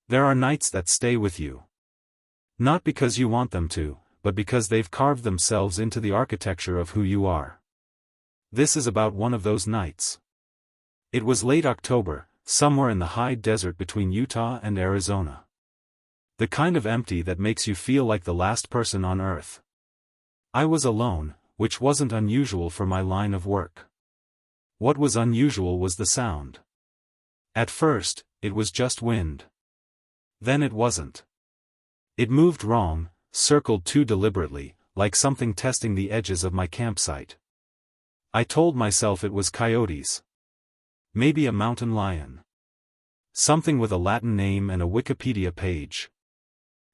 There are nights that stay with you. Not because you want them to, but because they've carved themselves into the architecture of who you are. This is about one of those nights. It was late October, somewhere in the high desert between Utah and Arizona. The kind of empty that makes you feel like the last person on Earth. I was alone, which wasn't unusual for my line of work. What was unusual was the sound. At first, it was just wind. Then it wasn't. It moved wrong, circled too deliberately, like something testing the edges of my campsite. I told myself it was coyotes. Maybe a mountain lion. Something with a Latin name and a Wikipedia page.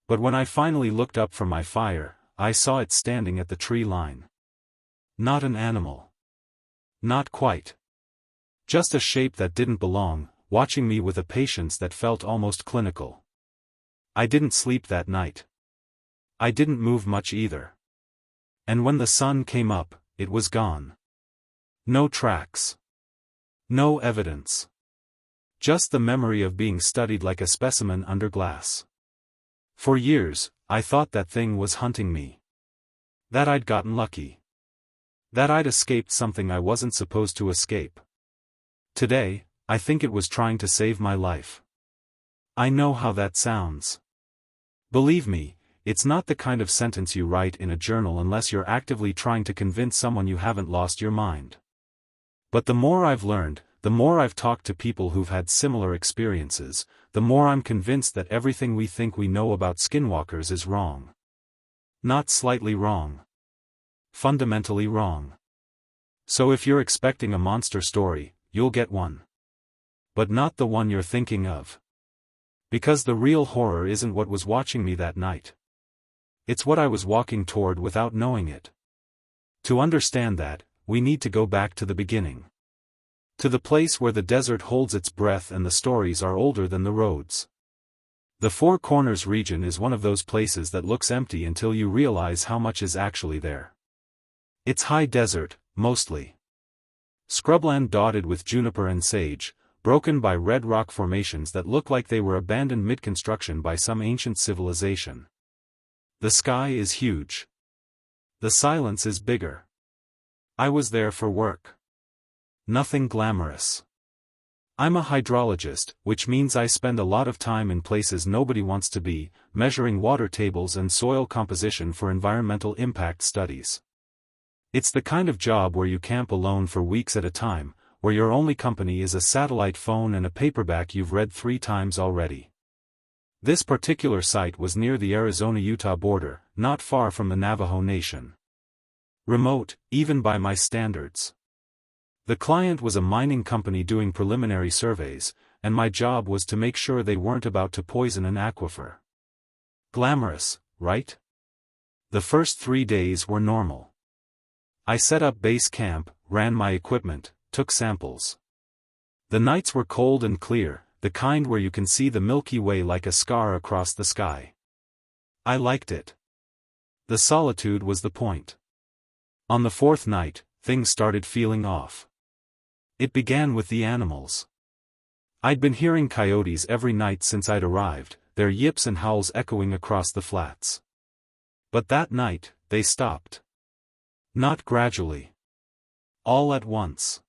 But when I finally looked up from my fire, I saw it standing at the tree line. Not an animal. Not quite. Just a shape that didn't belong, watching me with a patience that felt almost clinical. I didn't sleep that night. I didn't move much either. And when the sun came up, it was gone. No tracks. No evidence. Just the memory of being studied like a specimen under glass. For years, I thought that thing was hunting me. That I'd gotten lucky. That I'd escaped something I wasn't supposed to escape. Today, I think it was trying to save my life. I know how that sounds. Believe me, it's not the kind of sentence you write in a journal unless you're actively trying to convince someone you haven't lost your mind. But the more I've learned, the more I've talked to people who've had similar experiences, the more I'm convinced that everything we think we know about skinwalkers is wrong. Not slightly wrong. Fundamentally wrong. So if you're expecting a monster story, you'll get one. But not the one you're thinking of. Because the real horror isn't what was watching me that night. It's what I was walking toward without knowing it. To understand that, we need to go back to the beginning. To the place where the desert holds its breath and the stories are older than the roads. The Four Corners region is one of those places that looks empty until you realize how much is actually there. It's high desert, mostly. Scrubland dotted with juniper and sage, broken by red rock formations that look like they were abandoned mid-construction by some ancient civilization. The sky is huge. The silence is bigger. I was there for work. Nothing glamorous. I'm a hydrologist, which means I spend a lot of time in places nobody wants to be, measuring water tables and soil composition for environmental impact studies. It's the kind of job where you camp alone for weeks at a time, where your only company is a satellite phone and a paperback you've read 3 times already. This particular site was near the Arizona-Utah border, not far from the Navajo Nation. Remote, even by my standards. The client was a mining company doing preliminary surveys, and my job was to make sure they weren't about to poison an aquifer. Glamorous, right? The first 3 days were normal. I set up base camp, ran my equipment, took samples. The nights were cold and clear, the kind where you can see the Milky Way like a scar across the sky. I liked it. The solitude was the point. On the 4th night, things started feeling off. It began with the animals. I'd been hearing coyotes every night since I'd arrived, their yips and howls echoing across the flats. But that night, they stopped. Not gradually. All at once.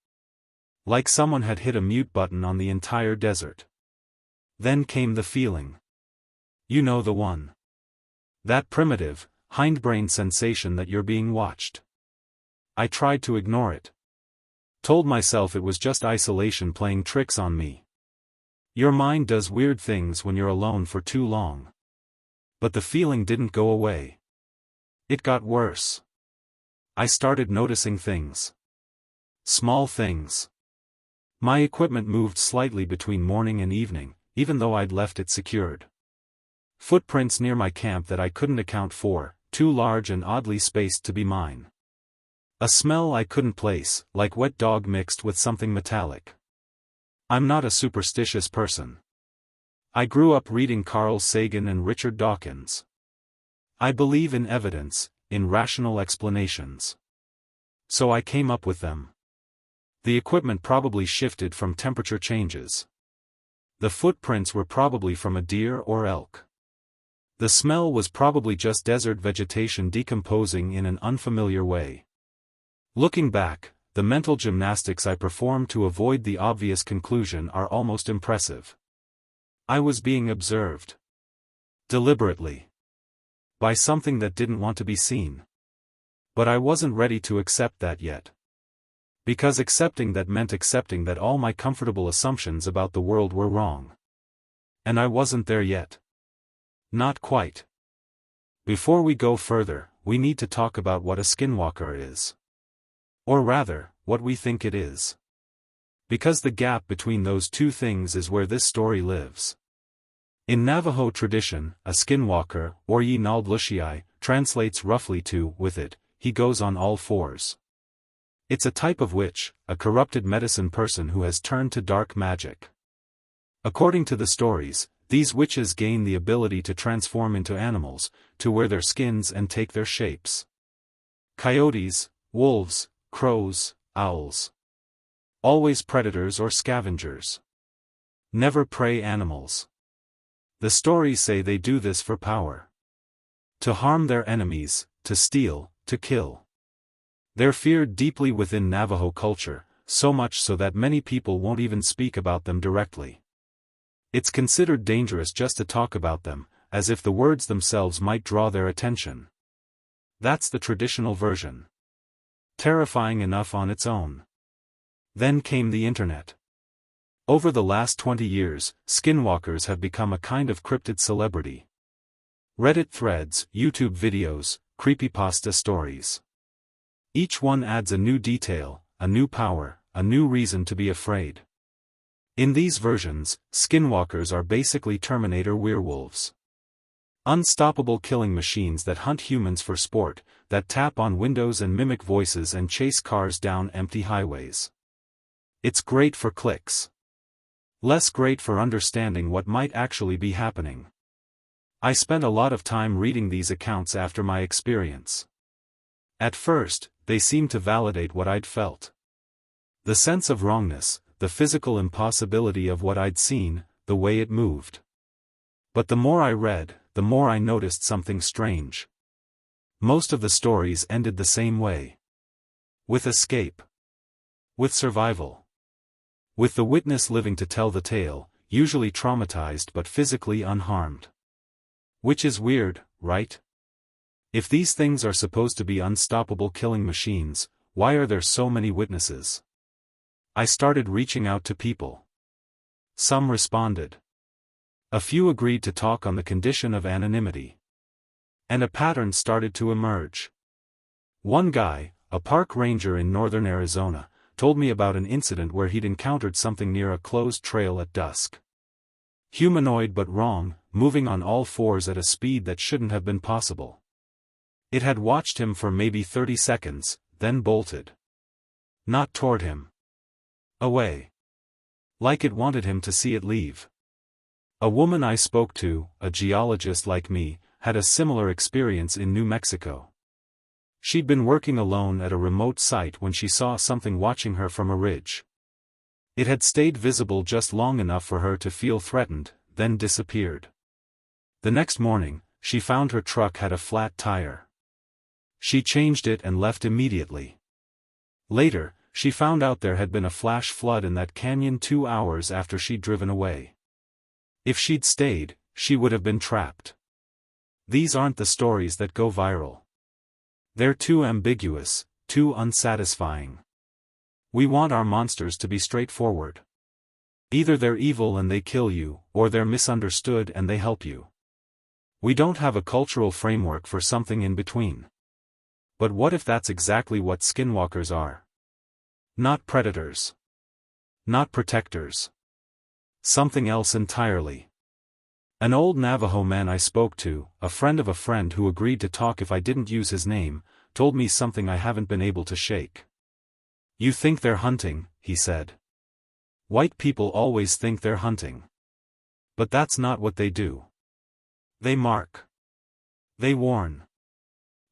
Like someone had hit a mute button on the entire desert. Then came the feeling. You know the one. That primitive, hindbrain sensation that you're being watched. I tried to ignore it. Told myself it was just isolation playing tricks on me. Your mind does weird things when you're alone for too long. But the feeling didn't go away. It got worse. I started noticing things. Small things. My equipment moved slightly between morning and evening, even though I'd left it secured. Footprints near my camp that I couldn't account for, too large and oddly spaced to be mine. A smell I couldn't place, like wet dog mixed with something metallic. I'm not a superstitious person. I grew up reading Carl Sagan and Richard Dawkins. I believe in evidence, in rational explanations. So I came up with them. The equipment probably shifted from temperature changes. The footprints were probably from a deer or elk. The smell was probably just desert vegetation decomposing in an unfamiliar way. Looking back, the mental gymnastics I performed to avoid the obvious conclusion are almost impressive. I was being observed. Deliberately. By something that didn't want to be seen. But I wasn't ready to accept that yet. Because accepting that meant accepting that all my comfortable assumptions about the world were wrong. And I wasn't there yet. Not quite. Before we go further, we need to talk about what a skinwalker is. Or rather, what we think it is. Because the gap between those two things is where this story lives. In Navajo tradition, a skinwalker, or ye naldlushii, translates roughly to, with it, he goes on all fours. It's a type of witch, a corrupted medicine person who has turned to dark magic. According to the stories, these witches gain the ability to transform into animals, to wear their skins and take their shapes. Coyotes, wolves, crows, owls. Always predators or scavengers. Never prey animals. The stories say they do this for power. To harm their enemies, to steal, to kill. They're feared deeply within Navajo culture, so much so that many people won't even speak about them directly. It's considered dangerous just to talk about them, as if the words themselves might draw their attention. That's the traditional version. Terrifying enough on its own. Then came the internet. Over the last 20 years, skinwalkers have become a kind of cryptid celebrity. Reddit threads, YouTube videos, creepypasta stories. Each one adds a new detail, a new power, a new reason to be afraid. In these versions, skinwalkers are basically Terminator werewolves. Unstoppable killing machines that hunt humans for sport, that tap on windows and mimic voices and chase cars down empty highways. It's great for clicks. Less great for understanding what might actually be happening. I spent a lot of time reading these accounts after my experience. At first, they seemed to validate what I'd felt. The sense of wrongness, the physical impossibility of what I'd seen, the way it moved. But the more I read, the more I noticed something strange. Most of the stories ended the same way. With escape. With survival. With the witness living to tell the tale, usually traumatized but physically unharmed. Which is weird, right? If these things are supposed to be unstoppable killing machines, why are there so many witnesses? I started reaching out to people. Some responded. A few agreed to talk on the condition of anonymity. And a pattern started to emerge. One guy, a park ranger in northern Arizona, told me about an incident where he'd encountered something near a closed trail at dusk. Humanoid but wrong, moving on all fours at a speed that shouldn't have been possible. It had watched him for maybe 30 seconds, then bolted. Not toward him. Away. Like it wanted him to see it leave. A woman I spoke to, a geologist like me, had a similar experience in New Mexico. She'd been working alone at a remote site when she saw something watching her from a ridge. It had stayed visible just long enough for her to feel threatened, then disappeared. The next morning, she found her truck had a flat tire. She changed it and left immediately. Later, she found out there had been a flash flood in that canyon 2 hours after she'd driven away. If she'd stayed, she would have been trapped. These aren't the stories that go viral. They're too ambiguous, too unsatisfying. We want our monsters to be straightforward. Either they're evil and they kill you, or they're misunderstood and they help you. We don't have a cultural framework for something in between. But what if that's exactly what skinwalkers are? Not predators. Not protectors. Something else entirely. An old Navajo man I spoke to, a friend of a friend who agreed to talk if I didn't use his name, told me something I haven't been able to shake. You think they're hunting, he said. White people always think they're hunting. But that's not what they do. They mark. They warn.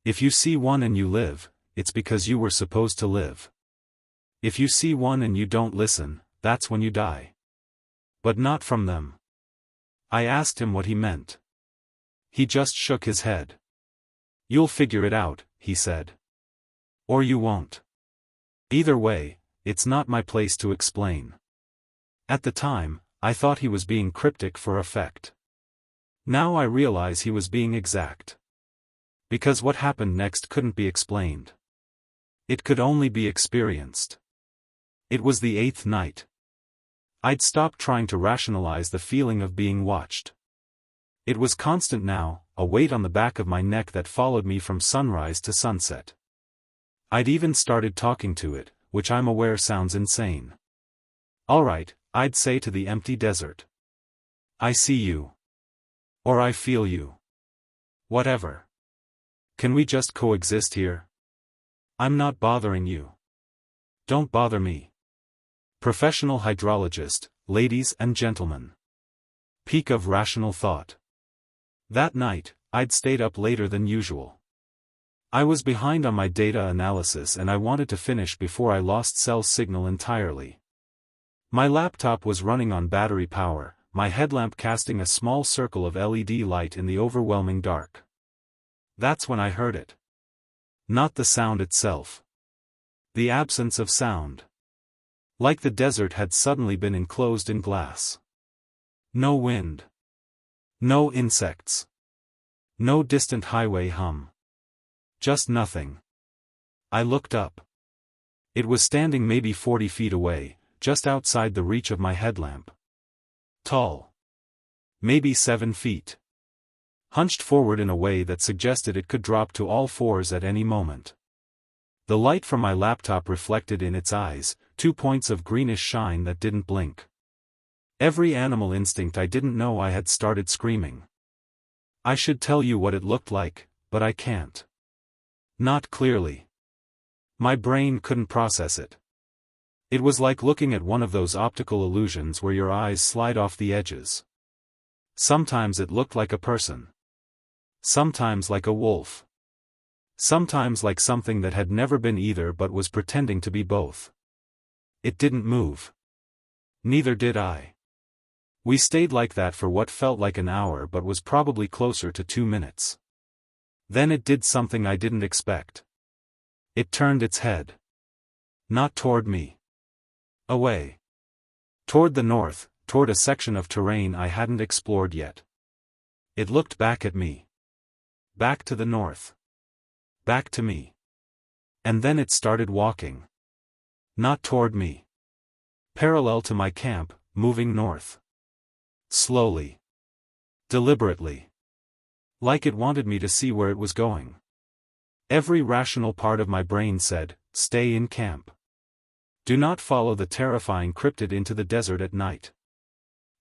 If you see one and you live, it's because you were supposed to live. If you see one and you don't listen, that's when you die. But not from them. I asked him what he meant. He just shook his head. You'll figure it out, he said. Or you won't. Either way, it's not my place to explain. At the time, I thought he was being cryptic for effect. Now I realize he was being exact. Because what happened next couldn't be explained. It could only be experienced. It was the 8th night. I'd stopped trying to rationalize the feeling of being watched. It was constant now, a weight on the back of my neck that followed me from sunrise to sunset. I'd even started talking to it, which I'm aware sounds insane. Alright, I'd say to the empty desert. I see you. Or I feel you. Whatever. Can we just coexist here? I'm not bothering you. Don't bother me. Professional hydrologist, ladies and gentlemen. Peak of rational thought. That night, I'd stayed up later than usual. I was behind on my data analysis and I wanted to finish before I lost cell signal entirely. My laptop was running on battery power, my headlamp casting a small circle of LED light in the overwhelming dark. That's when I heard it. Not the sound itself. The absence of sound. Like the desert had suddenly been enclosed in glass. No wind. No insects. No distant highway hum. Just nothing. I looked up. It was standing maybe 40 feet away, just outside the reach of my headlamp. Tall. Maybe 7 feet. Hunched forward in a way that suggested it could drop to all fours at any moment. The light from my laptop reflected in its eyes, 2 points of greenish shine that didn't blink. Every animal instinct I didn't know I had started screaming. I should tell you what it looked like, but I can't. Not clearly. My brain couldn't process it. It was like looking at one of those optical illusions where your eyes slide off the edges. Sometimes it looked like a person. Sometimes like a wolf. Sometimes like something that had never been either but was pretending to be both. It didn't move. Neither did I. We stayed like that for what felt like an hour but was probably closer to 2 minutes. Then it did something I didn't expect. It turned its head. Not toward me. Away. Toward the north, toward a section of terrain I hadn't explored yet. It looked back at me. Back to the north. Back to me. And then it started walking. Not toward me. Parallel to my camp, moving north. Slowly. Deliberately. Like it wanted me to see where it was going. Every rational part of my brain said, stay in camp. Do not follow the terrifying cryptid into the desert at night.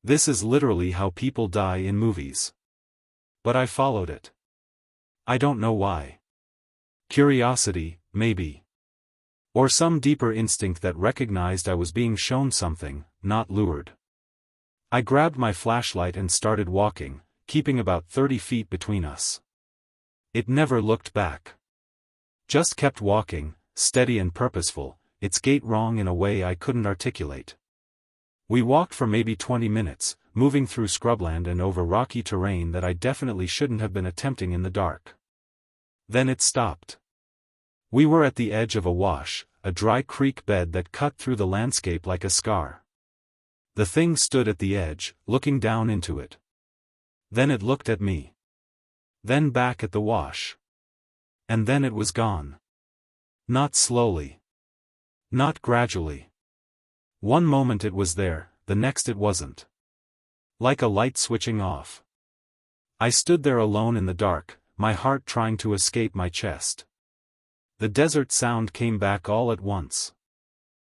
This is literally how people die in movies. But I followed it. I don't know why. Curiosity, maybe. Or some deeper instinct that recognized I was being shown something, not lured. I grabbed my flashlight and started walking, keeping about 30 feet between us. It never looked back. Just kept walking, steady and purposeful, its gait wrong in a way I couldn't articulate. We walked for maybe 20 minutes, moving through scrubland and over rocky terrain that I definitely shouldn't have been attempting in the dark. Then it stopped. We were at the edge of a wash, a dry creek bed that cut through the landscape like a scar. The thing stood at the edge, looking down into it. Then it looked at me. Then back at the wash. And then it was gone. Not slowly. Not gradually. One moment it was there, the next it wasn't. Like a light switching off. I stood there alone in the dark, my heart trying to escape my chest. The desert sound came back all at once.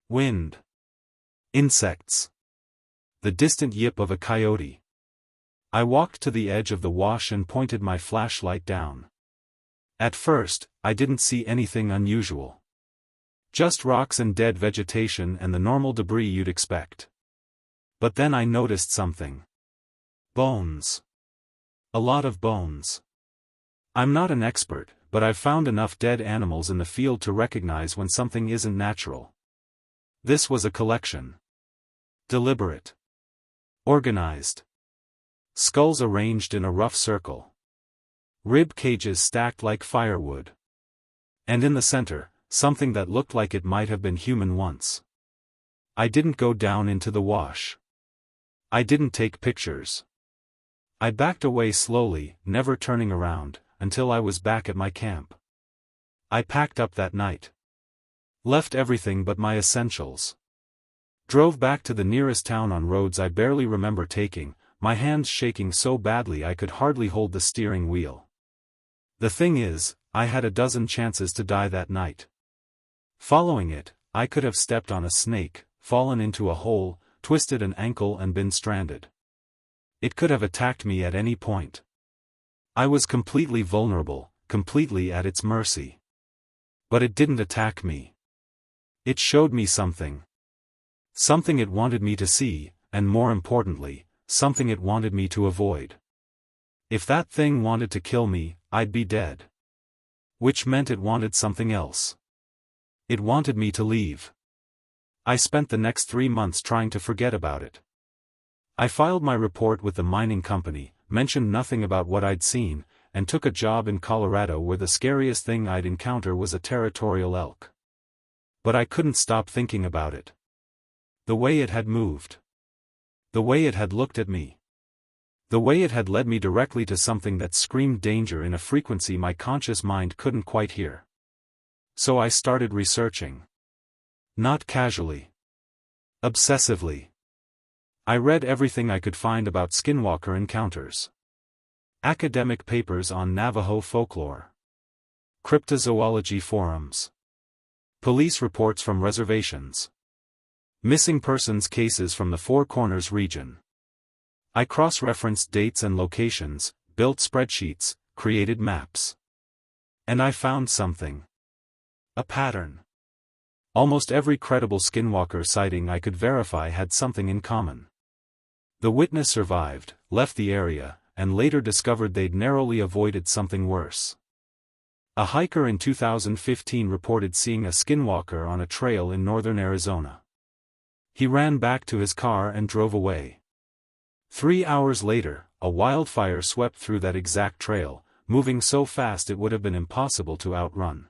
Wind. Insects. The distant yip of a coyote. I walked to the edge of the wash and pointed my flashlight down. At first, I didn't see anything unusual. Just rocks and dead vegetation and the normal debris you'd expect. But then I noticed something. Bones. A lot of bones. I'm not an expert, but I've found enough dead animals in the field to recognize when something isn't natural. This was a collection. Deliberate. Organized. Skulls arranged in a rough circle. Rib cages stacked like firewood. And in the center, something that looked like it might have been human once. I didn't go down into the wash. I didn't take pictures. I backed away slowly, never turning around, until I was back at my camp. I packed up that night. Left everything but my essentials. Drove back to the nearest town on roads I barely remember taking, my hands shaking so badly I could hardly hold the steering wheel. The thing is, I had a dozen chances to die that night. Following it, I could have stepped on a snake, fallen into a hole, twisted an ankle and been stranded. It could have attacked me at any point. I was completely vulnerable, completely at its mercy. But it didn't attack me. It showed me something. Something it wanted me to see, and more importantly, something it wanted me to avoid. If that thing wanted to kill me, I'd be dead. Which meant it wanted something else. It wanted me to leave. I spent the next 3 months trying to forget about it. I filed my report with the mining company, mentioned nothing about what I'd seen, and took a job in Colorado where the scariest thing I'd encounter was a territorial elk. But I couldn't stop thinking about it. The way it had moved. The way it had looked at me. The way it had led me directly to something that screamed danger in a frequency my conscious mind couldn't quite hear. So I started researching. Not casually. Obsessively. I read everything I could find about Skinwalker encounters. Academic papers on Navajo folklore. Cryptozoology forums. Police reports from reservations. Missing persons cases from the Four Corners region. I cross-referenced dates and locations, built spreadsheets, created maps. And I found something. A pattern. Almost every credible Skinwalker sighting I could verify had something in common. The witness survived, left the area, and later discovered they'd narrowly avoided something worse. A hiker in 2015 reported seeing a Skinwalker on a trail in northern Arizona. He ran back to his car and drove away. 3 hours later, a wildfire swept through that exact trail, moving so fast it would have been impossible to outrun.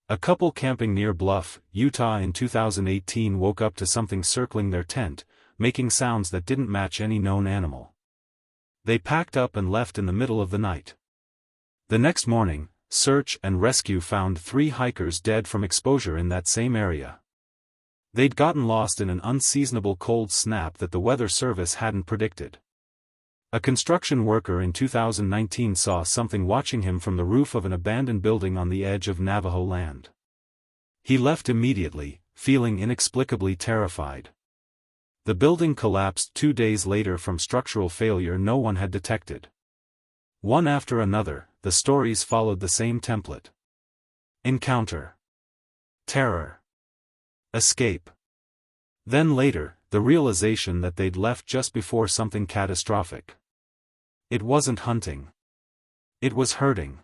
A couple camping near Bluff, Utah in 2018 woke up to something circling their tent, making sounds that didn't match any known animal. They packed up and left in the middle of the night. The next morning, search and rescue found 3 hikers dead from exposure in that same area. They'd gotten lost in an unseasonable cold snap that the Weather Service hadn't predicted. A construction worker in 2019 saw something watching him from the roof of an abandoned building on the edge of Navajo land. He left immediately, feeling inexplicably terrified. The building collapsed 2 days later from structural failure no one had detected. One after another, the stories followed the same template. Encounter. Terror. Escape. Then later, the realization that they'd left just before something catastrophic. It wasn't hunting. It was herding.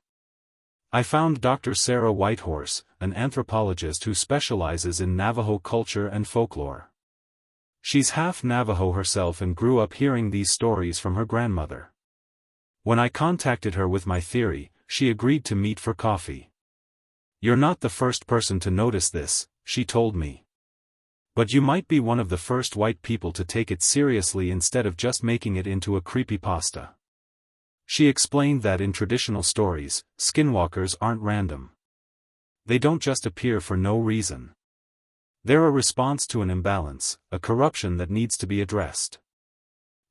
I found Dr. Sarah Whitehorse, an anthropologist who specializes in Navajo culture and folklore. She's half Navajo herself and grew up hearing these stories from her grandmother. When I contacted her with my theory, she agreed to meet for coffee. "You're not the first person to notice this," she told me. "But you might be one of the first white people to take it seriously instead of just making it into a creepypasta." She explained that in traditional stories, skinwalkers aren't random. They don't just appear for no reason. They're a response to an imbalance, a corruption that needs to be addressed.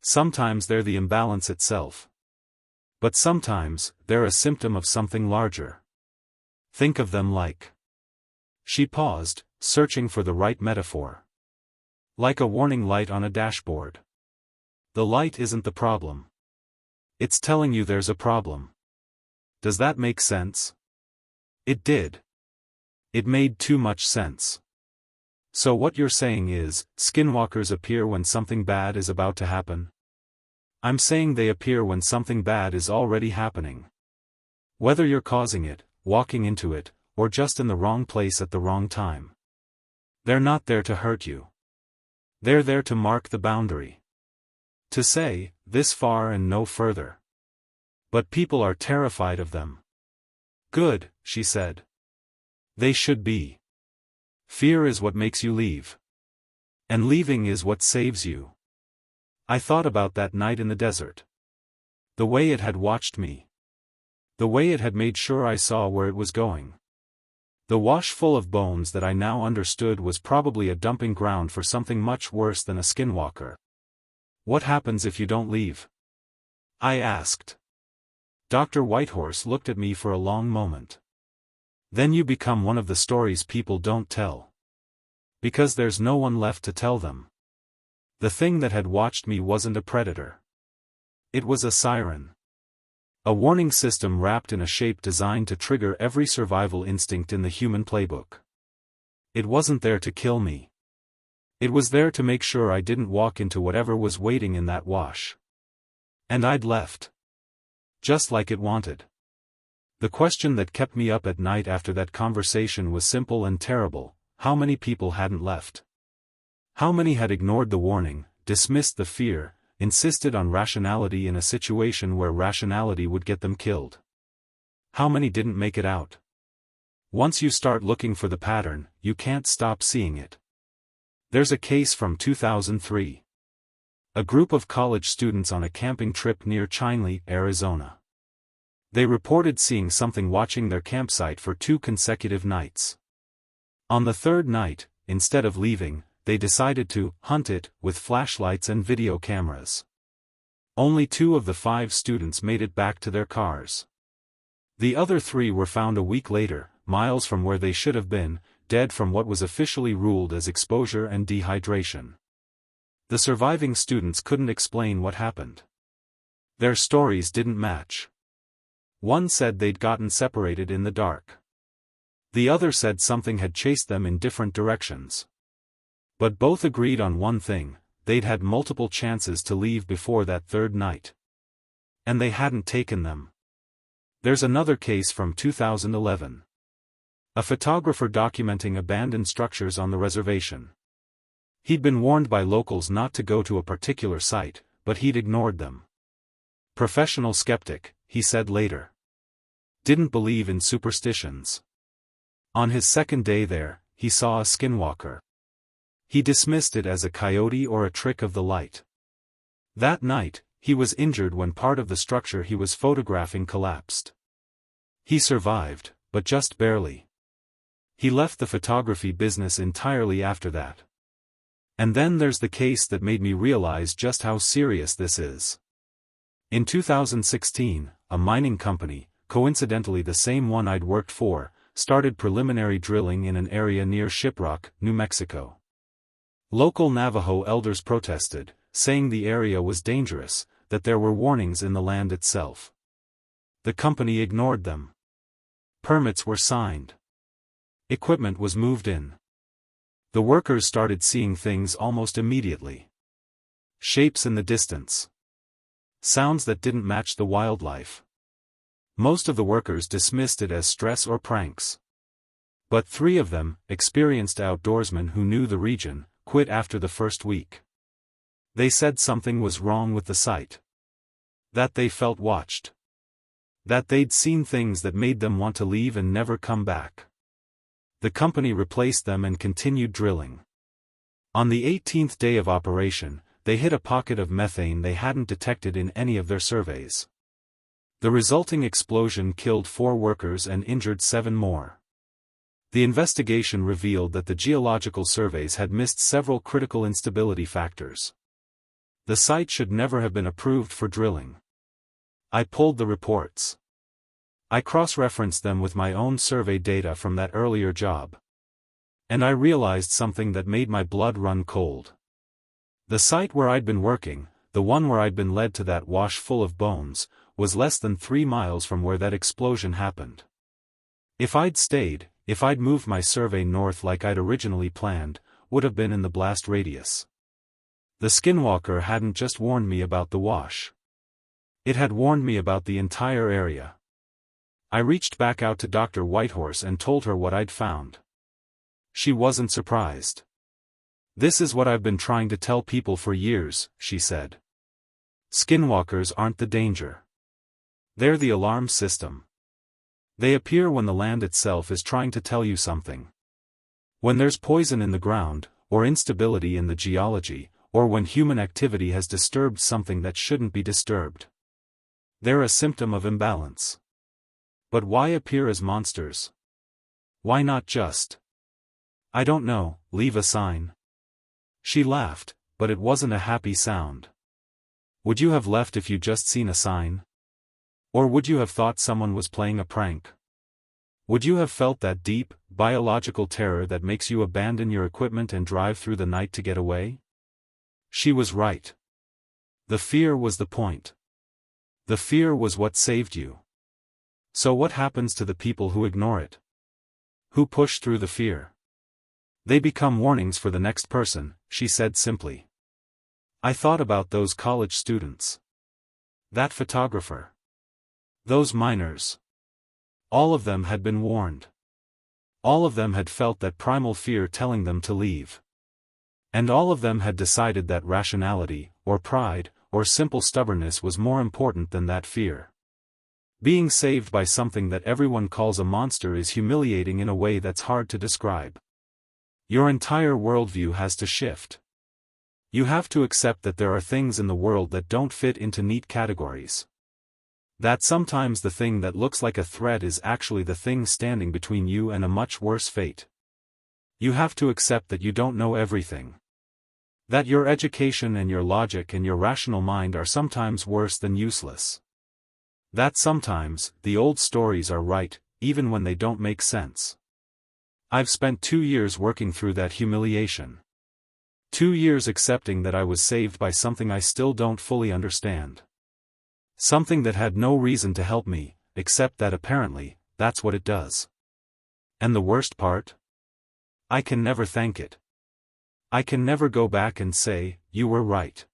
Sometimes they're the imbalance itself. But sometimes, they're a symptom of something larger. Think of them like. She paused, searching for the right metaphor. Like a warning light on a dashboard. The light isn't the problem. It's telling you there's a problem. Does that make sense? It did. It made too much sense. So what you're saying is, skinwalkers appear when something bad is about to happen? I'm saying they appear when something bad is already happening. Whether you're causing it, walking into it, or just in the wrong place at the wrong time. They're not there to hurt you. They're there to mark the boundary. To say, this far and no further. But people are terrified of them. Good, she said. They should be. Fear is what makes you leave. And leaving is what saves you. I thought about that night in the desert. The way it had watched me. The way it had made sure I saw where it was going. The wash full of bones that I now understood was probably a dumping ground for something much worse than a skinwalker. What happens if you don't leave? I asked. Dr. Whitehorse looked at me for a long moment. Then you become one of the stories people don't tell. Because there's no one left to tell them. The thing that had watched me wasn't a predator. It was a siren. A warning system wrapped in a shape designed to trigger every survival instinct in the human playbook. It wasn't there to kill me. It was there to make sure I didn't walk into whatever was waiting in that wash. And I'd left. Just like it wanted. The question that kept me up at night after that conversation was simple and terrible: how many people hadn't left? How many had ignored the warning, dismissed the fear, insisted on rationality in a situation where rationality would get them killed? How many didn't make it out? Once you start looking for the pattern, you can't stop seeing it. There's a case from 2003. A group of college students on a camping trip near Chinle, Arizona. They reported seeing something watching their campsite for 2 consecutive nights. On the 3rd night, instead of leaving, they decided to hunt it with flashlights and video cameras. Only 2 of the 5 students made it back to their cars. The other 3 were found a week later, miles from where they should have been, dead from what was officially ruled as exposure and dehydration. The surviving students couldn't explain what happened. Their stories didn't match. One said they'd gotten separated in the dark. The other said something had chased them in different directions. But both agreed on one thing: they'd had multiple chances to leave before that 3rd night. And they hadn't taken them. There's another case from 2011. A photographer documenting abandoned structures on the reservation. He'd been warned by locals not to go to a particular site, but he'd ignored them. Professional skeptic, he said later. Didn't believe in superstitions. On his 2nd day there, he saw a skinwalker. He dismissed it as a coyote or a trick of the light. That night, he was injured when part of the structure he was photographing collapsed. He survived, but just barely. He left the photography business entirely after that. And then there's the case that made me realize just how serious this is. In 2016, a mining company, coincidentally the same one I'd worked for, started preliminary drilling in an area near Shiprock, New Mexico. Local Navajo elders protested, saying the area was dangerous, that there were warnings in the land itself. The company ignored them. Permits were signed. Equipment was moved in. The workers started seeing things almost immediately. Shapes in the distance. Sounds that didn't match the wildlife. Most of the workers dismissed it as stress or pranks. But 3 of them, experienced outdoorsmen who knew the region, quit after the 1st week. They said something was wrong with the site. That they felt watched. That they'd seen things that made them want to leave and never come back. The company replaced them and continued drilling. On the 18th day of operation, they hit a pocket of methane they hadn't detected in any of their surveys. The resulting explosion killed 4 workers and injured 7 more. The investigation revealed that the geological surveys had missed several critical instability factors. The site should never have been approved for drilling. I pulled the reports. I cross-referenced them with my own survey data from that earlier job. And I realized something that made my blood run cold. The site where I'd been working, the one where I'd been led to that wash full of bones, was less than 3 miles from where that explosion happened. If I'd stayed, if I'd moved my survey north like I'd originally planned, would have been in the blast radius. The Skinwalker hadn't just warned me about the wash. It had warned me about the entire area. I reached back out to Dr. Whitehorse and told her what I'd found. She wasn't surprised. This is what I've been trying to tell people for years, she said. Skinwalkers aren't the danger. They're the alarm system. They appear when the land itself is trying to tell you something. When there's poison in the ground, or instability in the geology, or when human activity has disturbed something that shouldn't be disturbed. They're a symptom of imbalance. But why appear as monsters? Why not just, I don't know, leave a sign? She laughed, but it wasn't a happy sound. Would you have left if you'd just seen a sign? Or would you have thought someone was playing a prank? Would you have felt that deep, biological terror that makes you abandon your equipment and drive through the night to get away? She was right. The fear was the point. The fear was what saved you. So what happens to the people who ignore it? Who push through the fear? They become warnings for the next person, she said simply. I thought about those college students. That photographer. Those miners. All of them had been warned. All of them had felt that primal fear telling them to leave. And all of them had decided that rationality, or pride, or simple stubbornness was more important than that fear. Being saved by something that everyone calls a monster is humiliating in a way that's hard to describe. Your entire worldview has to shift. You have to accept that there are things in the world that don't fit into neat categories. That sometimes the thing that looks like a threat is actually the thing standing between you and a much worse fate. You have to accept that you don't know everything. That your education and your logic and your rational mind are sometimes worse than useless. That sometimes, the old stories are right, even when they don't make sense. I've spent 2 years working through that humiliation. 2 years accepting that I was saved by something I still don't fully understand. Something that had no reason to help me, except that apparently, that's what it does. And the worst part? I can never thank it. I can never go back and say, you were right.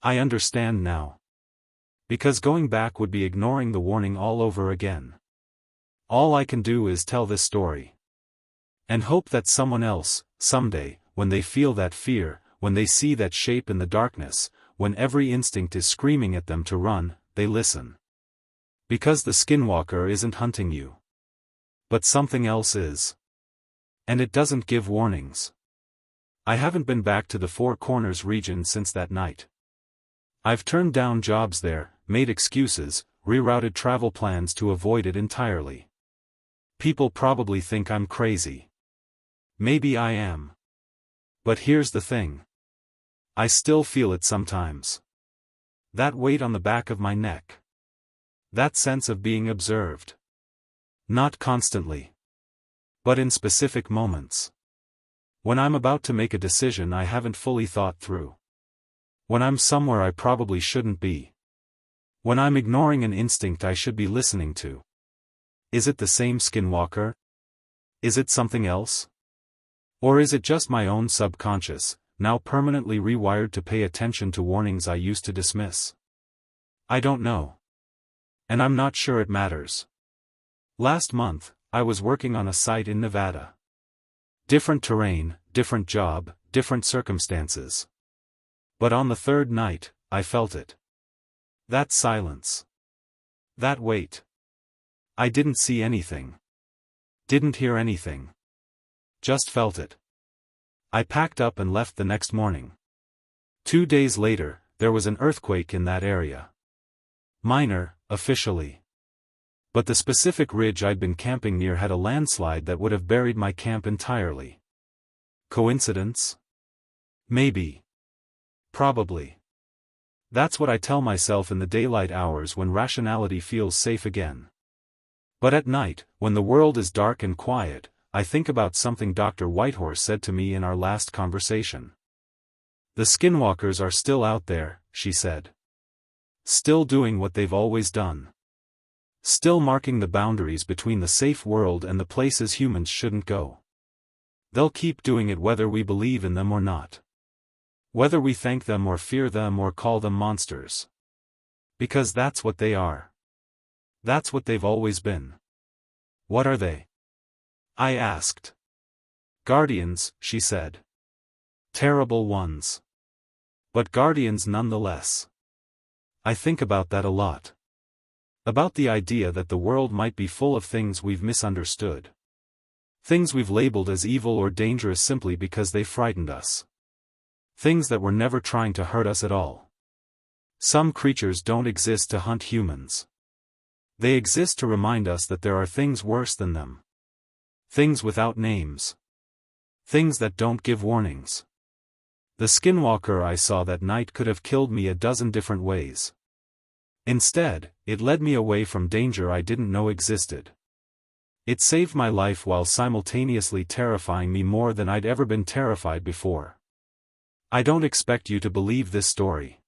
I understand now. Because going back would be ignoring the warning all over again. All I can do is tell this story. And hope that someone else, someday, when they feel that fear, when they see that shape in the darkness, when every instinct is screaming at them to run, they listen. Because the Skinwalker isn't hunting you. But something else is. And it doesn't give warnings. I haven't been back to the Four Corners region since that night. I've turned down jobs there, made excuses, rerouted travel plans to avoid it entirely. People probably think I'm crazy. Maybe I am. But here's the thing. I still feel it sometimes. That weight on the back of my neck. That sense of being observed. Not constantly. But in specific moments. When I'm about to make a decision I haven't fully thought through. When I'm somewhere I probably shouldn't be. When I'm ignoring an instinct I should be listening to. Is it the same Skinwalker? Is it something else? Or is it just my own subconscious, now permanently rewired to pay attention to warnings I used to dismiss? I don't know. And I'm not sure it matters. Last month, I was working on a site in Nevada. Different terrain, different job, different circumstances. But on the third night, I felt it. That silence. That weight. I didn't see anything. Didn't hear anything. Just felt it. I packed up and left the next morning. 2 days later, there was an earthquake in that area. Minor, officially. But the specific ridge I'd been camping near had a landslide that would have buried my camp entirely. Coincidence? Maybe. Probably. That's what I tell myself in the daylight hours when rationality feels safe again. But at night, when the world is dark and quiet, I think about something Dr. Whitehorse said to me in our last conversation. The Skinwalkers are still out there, she said. Still doing what they've always done. Still marking the boundaries between the safe world and the places humans shouldn't go. They'll keep doing it whether we believe in them or not. Whether we thank them or fear them or call them monsters. Because that's what they are. That's what they've always been. What are they? I asked. Guardians, she said. Terrible ones. But guardians nonetheless. I think about that a lot. About the idea that the world might be full of things we've misunderstood. Things we've labeled as evil or dangerous simply because they frightened us. Things that were never trying to hurt us at all. Some creatures don't exist to hunt humans. They exist to remind us that there are things worse than them. Things without names. Things that don't give warnings. The Skinwalker I saw that night could have killed me a dozen different ways. Instead, it led me away from danger I didn't know existed. It saved my life while simultaneously terrifying me more than I'd ever been terrified before. I don't expect you to believe this story.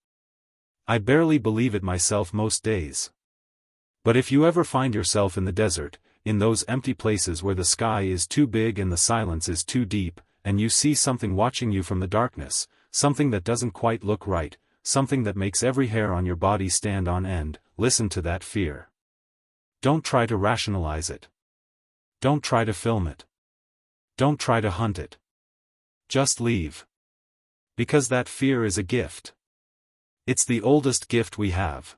I barely believe it myself most days. But if you ever find yourself in the desert, in those empty places where the sky is too big and the silence is too deep, and you see something watching you from the darkness, something that doesn't quite look right, something that makes every hair on your body stand on end, listen to that fear. Don't try to rationalize it. Don't try to film it. Don't try to hunt it. Just leave. Because that fear is a gift. It's the oldest gift we have.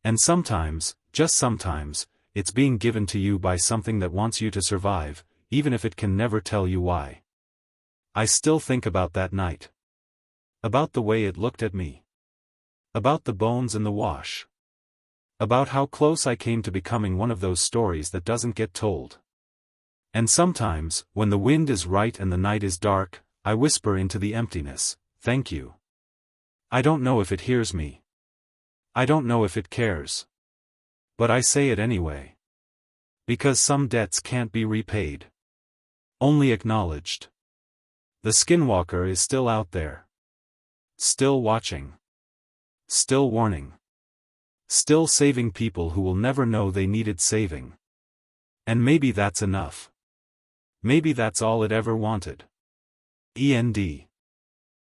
And sometimes, just sometimes, it's being given to you by something that wants you to survive, even if it can never tell you why. I still think about that night. About the way it looked at me. About the bones in the wash. About how close I came to becoming one of those stories that doesn't get told. And sometimes, when the wind is right and the night is dark, I whisper into the emptiness, "Thank you." I don't know if it hears me. I don't know if it cares. But I say it anyway. Because some debts can't be repaid. Only acknowledged. The Skinwalker is still out there. Still watching. Still warning. Still saving people who will never know they needed saving. And maybe that's enough. Maybe that's all it ever wanted. END